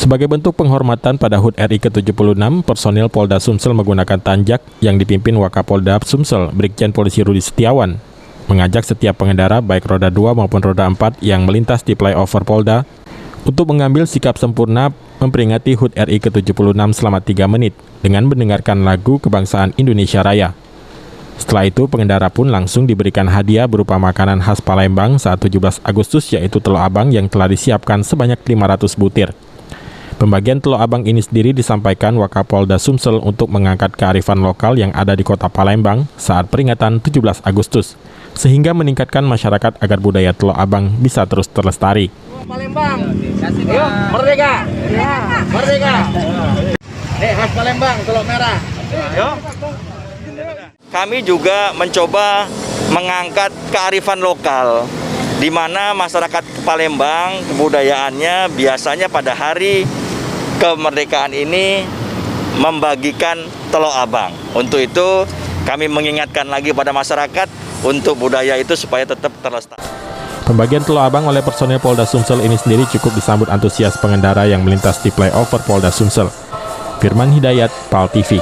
Sebagai bentuk penghormatan pada HUT RI ke-76, personil Polda Sumsel menggunakan tanjak yang dipimpin Wakapolda Sumsel, Brigjen Polisi Rudi Setiawan, mengajak setiap pengendara baik roda 2 maupun roda 4 yang melintas di flyover Polda untuk mengambil sikap sempurna memperingati HUT RI ke-76 selama 3 menit dengan mendengarkan lagu Kebangsaan Indonesia Raya. Setelah itu, pengendara pun langsung diberikan hadiah berupa makanan khas Palembang saat 17 Agustus yaitu telur abang yang telah disiapkan sebanyak 500 butir. Pembagian telur abang ini sendiri disampaikan Wakapolda Sumsel untuk mengangkat kearifan lokal yang ada di kota Palembang saat peringatan 17 Agustus, sehingga meningkatkan masyarakat agar budaya telur abang bisa terus terlestari. Palembang, yuk merdeka, merdeka. Khas Palembang, telur merah. Yuk. Kami juga mencoba mengangkat kearifan lokal, di mana masyarakat Palembang kebudayaannya biasanya pada hari kemerdekaan ini membagikan telur abang. Untuk itu kami mengingatkan lagi pada masyarakat untuk budaya itu supaya tetap terlestari. Pembagian telur abang oleh personel Polda Sumsel ini sendiri cukup disambut antusias pengendara yang melintas di flyover Polda Sumsel. Firman Hidayat, PAL TV.